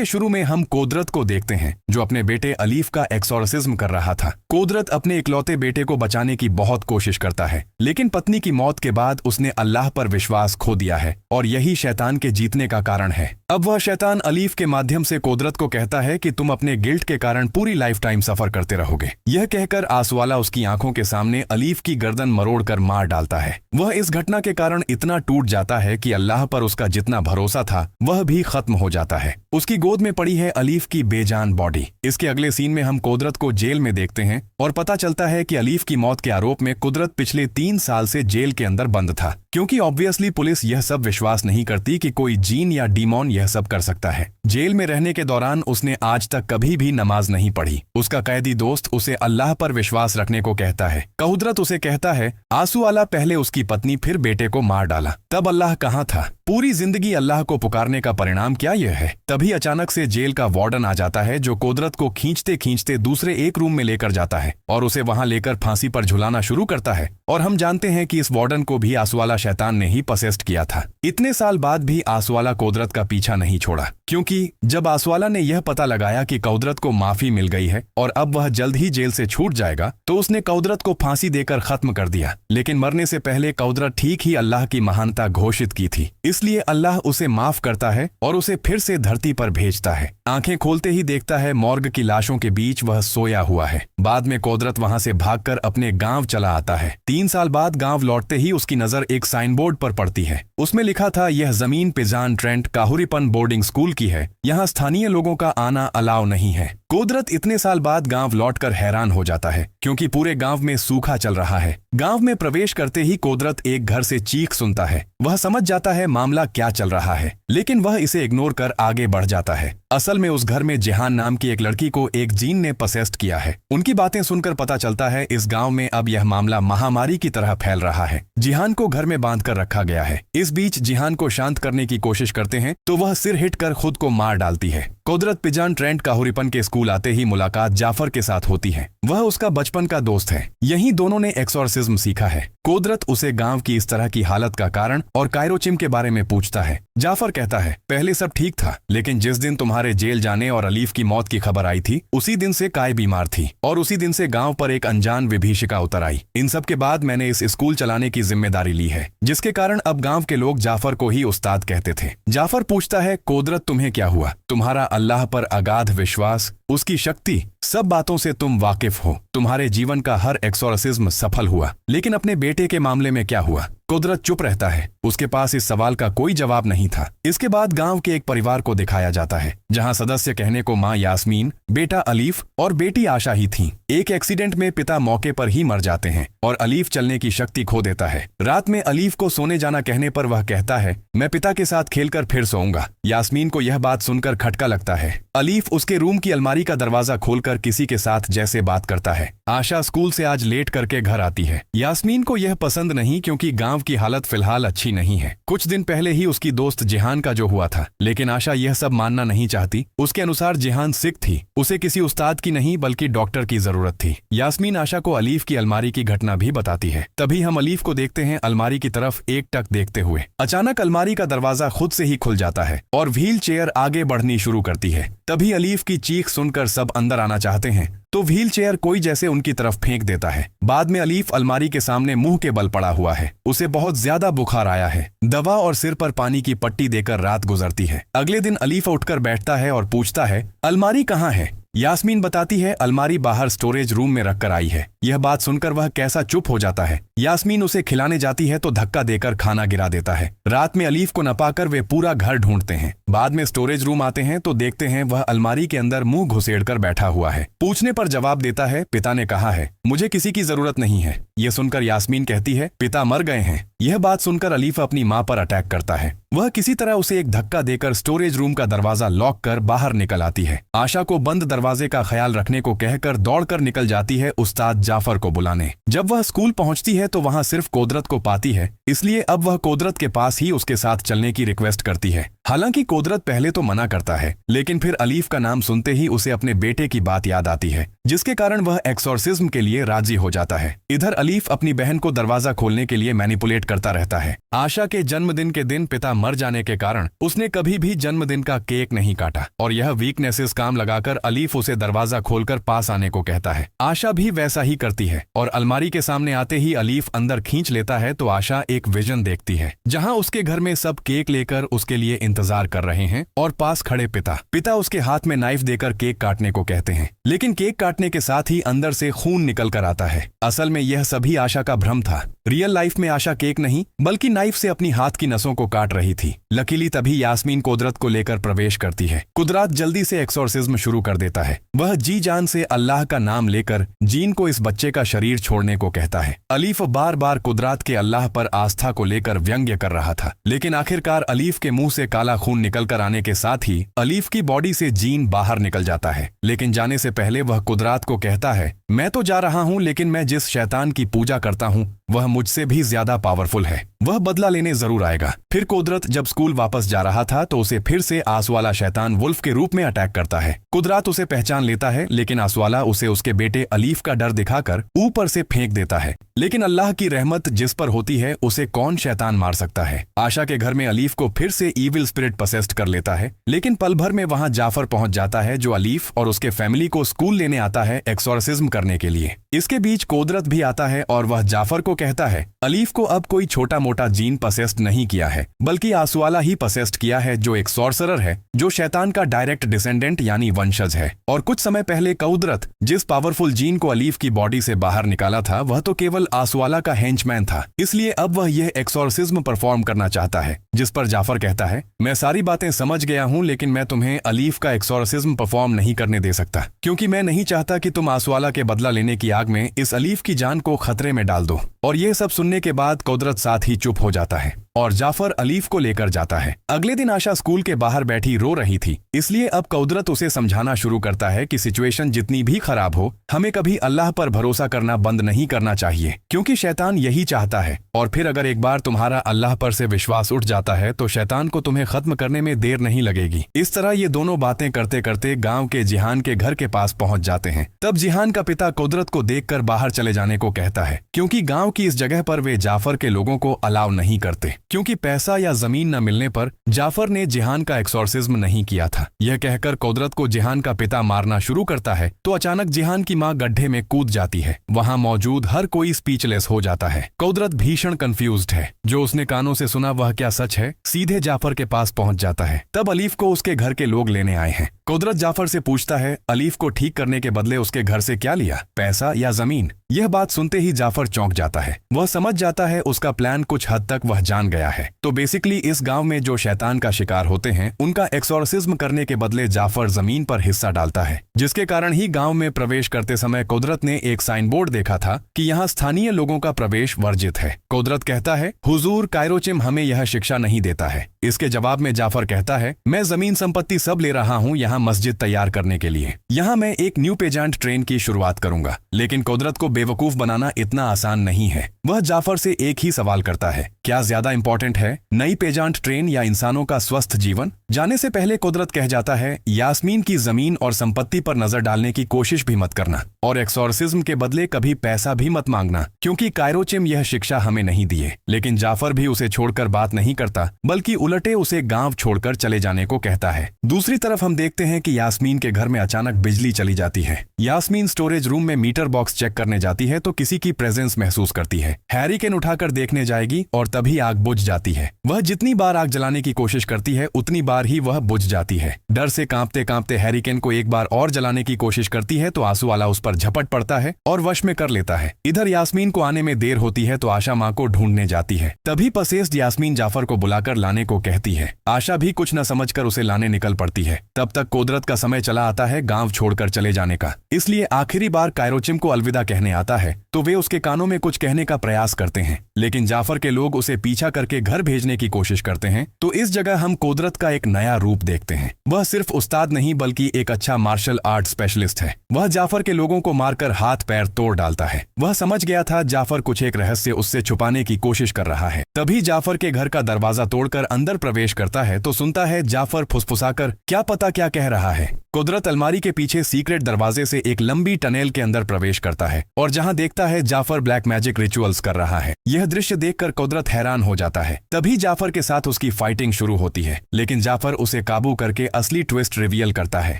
के शुरू में हम कुदरत को देखते हैं जो अपने बेटे अलीफ का एक्सोर्सिज्म कर रहा था। कुदरत अपने इकलौते बेटे को बचाने की बहुत कोशिश करता है, लेकिन पत्नी की मौत के बाद उसने अल्लाह पर विश्वास खो दिया है और यही शैतान के जीतने का कारण है। अब वह शैतान अलीफ के माध्यम से कुदरत को कहता है कि तुम अपने गिल्ट के कारण पूरी लाइफ टाइम सफर करते रहोगे। यह कहकर आंसुवाला उसकी आंखों के सामने अलीफ की गर्दन मरोड़कर मार डालता है। वह इस घटना के कारण इतना टूट जाता है कि अल्लाह पर उसका जितना भरोसा था वह भी खत्म हो जाता है। उसकी गोद में पड़ी है अलीफ की बेजान बॉडी। इसके अगले सीन में हम कुदरत को जेल में देखते हैं और पता चलता है कि अलीफ की मौत के आरोप में कुदरत पिछले 3 साल से जेल के अंदर बंद था, क्योंकि ऑब्वियसली पुलिस यह सब विश्वास नहीं करती कि कोई जीन या डीमॉन यह सब कर सकता है। जेल में रहने के दौरान उसने आज तक कभी भी नमाज नहीं पढ़ी। उसका कैदी दोस्त उसे अल्लाह पर विश्वास रखने को कहता है। कुदरत उसे कहता है आंसुवाला पहले उसकी पत्नी फिर बेटे को मार डाला, तब अल्लाह कहाँ था? पूरी जिंदगी अल्लाह को पुकारने का परिणाम क्या यह है? तभी अचानक से जेल का वार्डन आ जाता है जो कुदरत को खींचते खींचते दूसरे एक रूम में लेकर जाता है और उसे वहां लेकर फांसी पर झुलाना शुरू करता है। और हम जानते हैं कि इस वार्डन को भी आंसुवाला शैतान ने ही पसेस्ट किया था। इतने साल बाद भी आंसुवाला कुदरत का पीछा नहीं छोड़ा, क्योंकि जब आंसुवाला ने यह पता लगाया कि कुदरत को माफी मिल गई है और अब वह जल्द ही जेल से छूट जाएगा, तो उसने कुदरत को फांसी देकर खत्म कर दिया। लेकिन मरने से पहले कुदरत ठीक ही अल्लाह की महानता घोषित की थी, इसलिए अल्लाह उसे माफ करता है और उसे फिर से धरती पर भेजता है। आंखें खोलते ही देखता है मॉर्ग की लाशों के बीच वह सोया हुआ है। बाद में कुदरत वहां से भागकर अपने गांव चला आता है। 3 साल बाद गांव लौटते ही उसकी नजर एक साइन बोर्ड पर पड़ती है। उसमें लिखा था, यह जमीन पिजान ट्रेंट काहुरीपन बोर्डिंग स्कूल की है, यहाँ स्थानीय लोगों का आना अलाउ नहीं है। कुदरत इतने साल बाद गांव लौटकर हैरान हो जाता है, क्योंकि पूरे गांव में सूखा चल रहा है। गांव में प्रवेश करते ही कुदरत एक घर से चीख सुनता है। वह समझ जाता है मामला क्या चल रहा है, लेकिन वह इसे इग्नोर कर आगे बढ़ जाता है। असल में उस घर में जिहान नाम की एक लड़की को एक जीन ने पसेस्ट किया है। उनकी बातें सुनकर पता चलता है इस गांव में अब यह मामला महामारी की तरह फैल रहा है। जिहान को घर में बांध कर रखा गया है। इस बीच जिहान को शांत करने की कोशिश करते हैं तो वह सिर हिट कर खुद को मार डालती है। कुदरत पिजान ट्रेंट काहुरीपन के स्कूल आते ही मुलाकात जाफर के साथ होती है। वह उसका बचपन का दोस्त है। यहीं दोनों ने एक्सोर्सिज्म सीखा है। कुदरत उसे गांव की इस तरह की हालत का कारण और कायरोचिम के बारे में पूछता है। जाफर कहता है, पहले सब ठीक था, लेकिन जिस दिन तुम्हारे जेल जाने और अलीफ की मौत की खबर आई थी, उसी दिन से काय बीमार थी और उसी दिन से गांव पर एक अनजान विभीषिका उतर आई। इन सब के बाद मैंने इस स्कूल चलाने की जिम्मेदारी ली है, जिसके कारण अब गांव के लोग जाफर को ही उस्ताद कहते थे। जाफर पूछता है, कुदरत तुम्हें क्या हुआ? तुम्हारा अल्लाह पर अगाध विश्वास, उसकी शक्ति, सब बातों से तुम वाकिफ हो। तुम्हारे जीवन का हर एक्सोर्सिज्म सफल हुआ, लेकिन अपने बेटे के मामले में क्या हुआ? कुदरत चुप रहता है। उसके पास इस सवाल का कोई जवाब नहीं था। इसके बाद गांव के एक परिवार को दिखाया जाता है, जहां सदस्य कहने को मां यास्मीन, बेटा अलीफ और बेटी आशा ही थीं। एक एक्सीडेंट में पिता मौके पर ही मर जाते हैं और अलीफ चलने की शक्ति खो देता है। रात में अलीफ को सोने जाना कहने पर वह कहता है, मैं पिता के साथ खेलकर फिर सोऊंगा। यास्मीन को यह बात सुनकर खटका लगता है। अलीफ उसके रूम की अलमारी का दरवाजा खोलकर किसी के साथ जैसे बात करता है। आशा स्कूल से आज लेट करके घर आती है। यास्मीन को यह पसंद नहीं, क्योंकि गांव की हालत फिलहाल अच्छी नहीं है। कुछ दिन पहले ही उसकी दोस्त जिहान का जो हुआ था, लेकिन आशा यह सब मानना नहीं चाहती। उसके अनुसार जिहान सिक थी, उसे किसी उस्ताद की नहीं बल्कि डॉक्टर की जरूरत थी। यास्मीन आशा को अलीफ की अलमारी की घटना भी बताती है। तभी हम अलीफ को देखते हैं अलमारी की तरफ एकटक देखते हुए। अचानक अलमारी का दरवाजा खुद से ही खुल जाता है और व्हील चेयर आगे बढ़नी शुरू करती है। तभी अलीफ की चीख सुनकर सब अंदर आना चाहते हैं तो व्हील चेयर कोई जैसे उनकी तरफ फेंक देता है। बाद में अलीफ अलमारी के सामने मुंह के बल पड़ा हुआ है। उसे बहुत ज्यादा बुखार आया है। दवा और सिर पर पानी की पट्टी देकर रात गुजरती है। अगले दिन अलीफ उठकर बैठता है और पूछता है, अलमारी कहाँ है? यास्मीन बताती है, अलमारी बाहर स्टोरेज रूम में रखकर आई है। यह बात सुनकर वह कैसा चुप हो जाता है। यास्मीन उसे खिलाने जाती है तो धक्का देकर खाना गिरा देता है। रात में अलीफ को न पाकर वे पूरा घर ढूंढते हैं। बाद में स्टोरेज रूम आते हैं तो देखते हैं वह अलमारी के अंदर मुंह घुसेड़कर बैठा हुआ है। पूछने पर जवाब देता है, पिता ने कहा है, मुझे किसी की जरूरत नहीं है। यह सुनकर यास्मीन कहती है, पिता मर गए हैं। यह बात सुनकर अलीफ अपनी मां पर अटैक करता है। वह किसी तरह उसे एक धक्का देकर स्टोरेज रूम का दरवाजा लॉक कर बाहर निकल आती है। आशा को बंद दरवाजे का ख्याल रखने को कहकर दौड़कर निकल जाती है उस्ताद जाफर को बुलाने। जब वह स्कूल पहुंचती है तो वहां सिर्फ कुदरत को पाती है, इसलिए अब वह कुदरत के पास ही उसके साथ चलने की रिक्वेस्ट करती है। हालांकि कुदरत पहले तो मना करता है, लेकिन फिर अलीफ का नाम सुनते ही उसे अपने बेटे की बात याद आती है, जिसके कारण वह एक्सोर्सिज्म के लिए राजी हो जाता है। इधर अलीफ अपनी बहन को दरवाजा खोलने के लिए मैनिपुलेट करता रहता है। आशा के जन्मदिन के दिन पिता मर जाने के कारण उसने कभी भी जन्मदिन का केक नहीं काटा और यह वीकनेसेस काम लगाकर अलीफ उसे दरवाजा खोलकर पास आने को कहता है। आशा भी वैसा ही करती है और अलमारी के सामने आते ही अलीफ अंदर खींच लेता है तो आशा एक विजन देखती है, जहां उसके घर में सब केक लेकर उसके लिए इंतजार कर रहे हैं और पास खड़े पिता उसके हाथ में नाइफ देकर केक काटने को कहते हैं, लेकिन केक काटने के साथ ही अंदर से खून निकल कर आता है। असल में यह सभी आशा का भ्रम था। रियल लाइफ में आशा केक नहीं बल्कि नाइफ से अपनी हाथ की नसों को काट रही थी। लकीली तभी यास्मीन कुदरत को लेकर प्रवेश करती है। कुदरत जल्दी से एक्सोर्सिज्म शुरू कर देता है। वह जी जान से अल्लाह का नाम लेकर जीन को इस बच्चे का शरीर छोड़ने को कहता है। अलीफ बार बार कुदरत के अल्लाह पर आस्था को लेकर व्यंग्य कर रहा था, लेकिन आखिरकार अलीफ के मुंह से काला खून निकल कर आने के साथ ही अलीफ की बॉडी से जीन बाहर निकल जाता है। लेकिन जाने से पहले वह कुदरत को कहता है, मैं तो जा रहा हूं, लेकिन मैं जिस शैतान की पूजा करता हूं वह मुझसे भी ज्यादा पावरफुल है, वह बदला लेने जरूर आएगा। फिर कुदरत जब स्कूल वापस जा रहा था तो उसे फिर से आसवाला शैतान वुल्फ के रूप में अटैक करता है। कुदरत उसे पहचान लेता है, लेकिन आसवाला उसे उसके बेटे अलीफ का डर दिखाकर ऊपर से फेंक देता है। लेकिन अल्लाह की रहमत जिस पर होती है उसे कौन शैतान मार सकता है। आशा के घर में अलीफ को फिर से ईविल स्पिरिट पसेस्ड कर लेता है, लेकिन पल भर में वहां जाफर पहुंच जाता है, जो अलीफ और उसके फैमिली को स्कूल लेने आता है एक्सोर्सिज्म करने के लिए। इसके बीच कुदरत भी आता है और वह जाफर को कहता है, अलीफ को अब कोई छोटा मोटा जीन पसेस्ड नहीं किया है, बल्कि आसवाला ही पसेस्ड किया है, जो एक सॉर्सरर है, जो शैतान का डायरेक्ट डिसेंडेंट यानी वंशज है। और कुछ समय पहले कुदरत जिस पावरफुल जीन को अलीफ की बॉडी से बाहर निकाला था वह तो केवल आसवाला का हेंचमैन था, इसलिए अब वह यह एक्सोर्सिज्म परफॉर्म करना चाहता है। जिस पर जाफर कहता है, मैं सारी बातें समझ गया हूं, लेकिन मैं तुम्हें अलीफ का एक्सोर्सिज्म परफॉर्म नहीं करने दे सकता, क्योंकि मैं नहीं चाहता कि तुम आसवाला के बदला लेने की आग में इस अलीफ की जान को खतरे में डाल दो। और यह सब सुनने के बाद कुदरत साथ ही चुप हो जाता है और जाफर अलीफ को लेकर जाता है। अगले दिन आशा स्कूल के बाहर बैठी रो रही थी, इसलिए अब कुदरत उसे समझाना शुरू करता है कि सिचुएशन जितनी भी खराब हो, हमें कभी अल्लाह पर भरोसा करना बंद नहीं करना चाहिए, क्योंकि शैतान यही चाहता है। और फिर अगर एक बार तुम्हारा अल्लाह पर से विश्वास उठ जाता है तो शैतान को तुम्हें खत्म करने में देर नहीं लगेगी। इस तरह ये दोनों बातें करते करते गाँव के जिहान के घर के पास पहुंच जाते हैं। तब जिहान का पिता कुदरत को देखकर बाहर चले जाने को कहता है, क्योंकि गाँव की इस जगह पर वे जाफर के लोगों को अलाउ नहीं करते, क्योंकि पैसा या जमीन न मिलने पर जाफर ने जिहान का एक्सोर्सिज्म नहीं किया था। यह कहकर कुदरत को जिहान का पिता मारना शुरू करता है तो अचानक जिहान की मां गड्ढे में कूद जाती है। वहां मौजूद हर कोई स्पीचलेस हो जाता है। कुदरत भीषण कंफ्यूज्ड है। जो उसने कानों से सुना वह क्या सच है, सीधे जाफर के पास पहुंच जाता है। तब अलीफ को उसके घर के लोग लेने आए हैं। कुदरत जाफर से पूछता है, अलीफ को ठीक करने के बदले उसके घर से क्या लिया, पैसा या जमीन? यह बात सुनते ही जाफर चौंक जाता है। वह समझ जाता है उसका प्लान कुछ हद तक वह जान गया है। तो बेसिकली इस गांव में जो शैतान का शिकार होते हैं उनका एक्सोर्सिज्म करने के बदले जाफर जमीन पर हिस्सा डालता है, जिसके कारण ही गांव में प्रवेश करते समय कुदरत ने एक साइन बोर्ड देखा था कि यहाँ स्थानीय लोगों का प्रवेश वर्जित है। कुदरत कहता है, हुजूर कायरोचिम हमें यह शिक्षा नहीं देता है। इसके जवाब में जाफर कहता है, मैं जमीन संपत्ति सब ले रहा हूँ यहाँ मस्जिद तैयार करने के लिए। यहाँ मैं एक न्यू पेजेंट ट्रेन की शुरुआत करूंगा। लेकिन कुदरत को बेवकूफ बनाना इतना आसान नहीं है। वह जाफर से एक ही सवाल करता है, क्या ज्यादा इंपॉर्टेंट है, नई पेजेंट ट्रेन या इंसानों का स्वस्थ जीवन? जाने से पहले कुदरत कह जाता है, यास्मीन की जमीन और संपत्ति पर नजर डालने की कोशिश भी मत करना और एक्सोर्सिज्म के बदले कभी पैसा भी मत मांगना, क्योंकि कायरोचिम यह शिक्षा हमें नहीं दिए। लेकिन जाफर भी उसे छोड़कर बात नहीं करता, बल्कि उलटे उसे गांव छोड़कर चले जाने को कहता है। दूसरी तरफ हम देखते हैं कि यास्मीन के घर में अचानक बिजली चली जाती है। यास्मीन स्टोरेज रूम में मीटर बॉक्स चेक करने जाती है तो किसी की प्रेजेंस महसूस करती है। हैरिकेन उठाकर देखने जाएगी और तभी आग बुझ जाती है। वह जितनी बार आग जलाने की कोशिश करती है उतनी बार ही वह बुझ जाती है। डर से कांपते कांपते हैरिकेन को एक बार और जलाने की कोशिश करती है तो आंसू वाला उस पर झपट पड़ता है और वश में कर लेता है। इधर यास्मीन को आने में देर होती है तो आशा माँ को ढूंढने जाती है। तभी पसेस्ड यास्मीन जाफर को बुलाकर लाने को कहती है। आशा भी कुछ न समझकर उसे लाने निकल पड़ती है। तब तक कुदरत का समय चला आता है गांव छोड़कर चले जाने का, इसलिए आखिरी बार कायरोचिम को अलविदा कहने आता है तो वे उसके कानों में कुछ कहने का प्रयास करते हैं, लेकिन जाफर के लोग उसे पीछा करके घर भेजने की कोशिश करते हैं तो इस जगह हम कुदरत का एक नया रूप देखते हैं। वह सिर्फ उस्ताद नहीं बल्कि एक अच्छा मार्शल आर्ट स्पेशलिस्ट है। वह जाफर के लोगों को मारकर हाथ पैर तोड़ डालता है। वह समझ गया था जाफर कुछ एक रहस्य उससे छुपाने की कोशिश कर रहा है। तभी जाफर के घर का दरवाजा तोड़कर अंदर प्रवेश करता है तो सुनता है जाफर फुसफुसाकर क्या पता क्या कह रहा है। कुदरत अलमारी के पीछे सीक्रेट दरवाजे से एक लंबी टनेल के अंदर प्रवेश करता है और जहां देखता है जाफर ब्लैक मैजिक रिचुअल्स कर रहा है। यह दृश्य देखकर कुदरत हैरान हो जाता है। तभी जाफर के साथ उसकी फाइटिंग शुरू होती है, लेकिन जाफर उसे काबू करके असली ट्विस्ट रिवील करता है।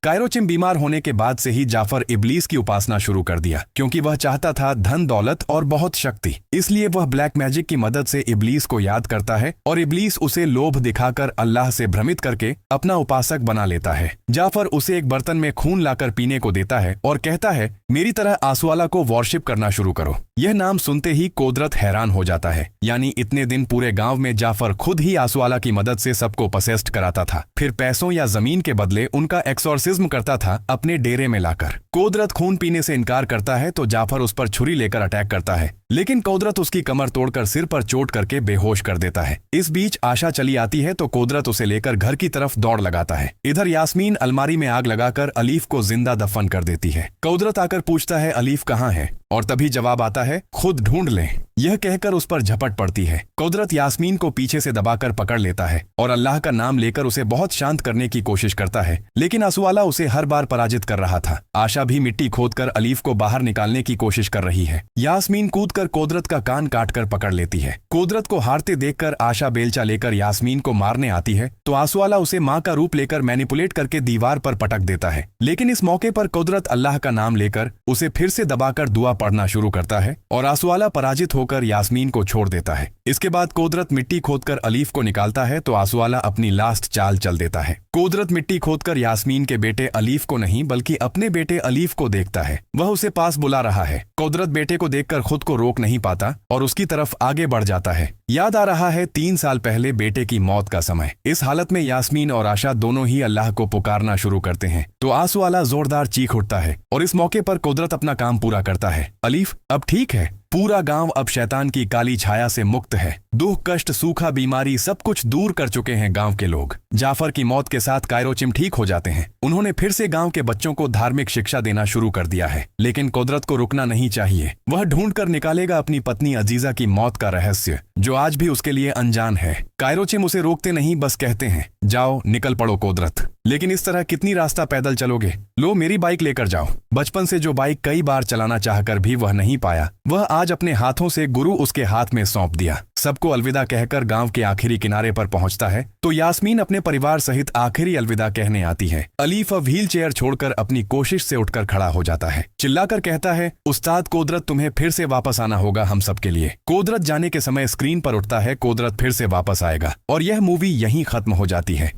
कायरोचिम बीमार होने के बाद से ही जाफर इब्लीस की उपासना शुरू कर दिया, क्योंकि वह चाहता था धन दौलत और बहुत शक्ति। इसलिए वह ब्लैक मैजिक की मदद से इब्लीस को याद करता है और इब्लीस उसे लोभ दिखाकर अल्लाह से भ्रमित करके अपना उपासक बना लेता है। जाफर उसे एक बर्तन में खून लाकर पीने को देता है और कहता है मेरी तरह आसवाला को वॉरशिप करना शुरू करो। यह नाम सुनते ही कुदरत हैरान हो जाता है, यानी इतने दिन पूरे गांव में जाफर खुद ही आसवाला की मदद से सबको पसेस्ट कराता था, फिर पैसों या जमीन के बदले उनका एक्सोर्सिज्म करता था अपने डेरे में लाकर। कुदरत खून पीने से इनकार करता है तो जाफर उस पर छुरी लेकर अटैक करता है, लेकिन कुदरत उसकी कमर तोड़कर सिर पर चोट करके बेहोश कर देता है। इस बीच आशा चली आती है तो कुदरत उसे लेकर घर की तरफ दौड़ लगाता है। इधर यास्मीन अलमारी में आग लगाकर अलीफ को जिंदा दफन कर देती है। कुदरत आकर पूछता है अलीफ कहाँ है, और तभी जवाब आता है खुद ढूंढ लें। यह कहकर उस पर झपट पड़ती है। कुदरत यास्मीन को पीछे से दबाकर पकड़ लेता है और अल्लाह का नाम लेकर उसे बहुत शांत करने की कोशिश करता है, लेकिन आसवाला उसे हर बार पराजित कर रहा था। आशा भी मिट्टी खोदकर अलीफ को बाहर निकालने की कोशिश कर रही है। यास्मीन कूदकर कुदरत का कान काटकर पकड़ लेती है। कुदरत को हारते देखकर आशा बेलचा लेकर यास्मीन को मारने आती है तो आसवाला उसे माँ का रूप लेकर मैनिपुलेट करके दीवार पर पटक देता है, लेकिन इस मौके पर कुदरत अल्लाह का नाम लेकर उसे फिर से दबाकर दुआ पढ़ना शुरू करता है और आसवाला पराजित होकर यास्मीन को छोड़ देता है। इसके बाद कुदरत मिट्टी खोदकर अलीफ को निकालता है तो आसवाला अपनी लास्ट चाल चल देता है। कुदरत मिट्टी खोदकर यास्मीन के बेटे अलीफ को नहीं बल्कि अपने बेटे अलीफ को देखता है। वह उसे पास बुला रहा है। कुदरत बेटे को देखकर खुद को रोक नहीं पाता और उसकी तरफ आगे बढ़ जाता है। याद आ रहा है 3 साल पहले बेटे की मौत का समय। इस हालत में यास्मीन और आशा दोनों ही अल्लाह को पुकारना शुरू करते हैं तो आंसुवाला जोरदार चीख उठता है और इस मौके पर कुदरत अपना काम पूरा करता है। अलीफ अब ठीक है। पूरा गांव अब शैतान की काली छाया से मुक्त है। दुख कष्ट सूखा बीमारी सब कुछ दूर कर चुके हैं गांव के लोग। जाफर की मौत के साथ कायरोचिम ठीक हो जाते हैं। उन्होंने फिर से गांव के बच्चों को धार्मिक शिक्षा देना शुरू कर दिया है, लेकिन कुदरत को रुकना नहीं चाहिए। वह ढूंढ कर निकालेगा अपनी पत्नी अजीजा की मौत का रहस्य, जो आज भी उसके लिए अनजान है। कायरोचिम उसे रोकते नहीं, बस कहते हैं जाओ निकल पड़ो कुदरत। लेकिन इस तरह कितनी रास्ता पैदल चलोगे? लो मेरी बाइक लेकर जाओ। बचपन से जो बाइक कई बार चलाना चाहकर भी वह नहीं पाया, वह आज अपने हाथों से गुरु उसके हाथ में सौंप दिया। सबको अलविदा कहकर गांव के आखिरी किनारे पर पहुंचता है तो यास्मीन अपने परिवार सहित आखिरी अलविदा कहने आती है। अलीफ अब व्हील चेयर छोड़कर अपनी कोशिश से उठकर खड़ा हो जाता है। चिल्लाकर कहता है उस्ताद कुदरत, तुम्हें फिर से वापस आना होगा हम सब के लिए। कुदरत जाने के समय स्क्रीन पर उठता है कुदरत फिर से वापस आएगा और यह मूवी यहीं खत्म हो जाती है।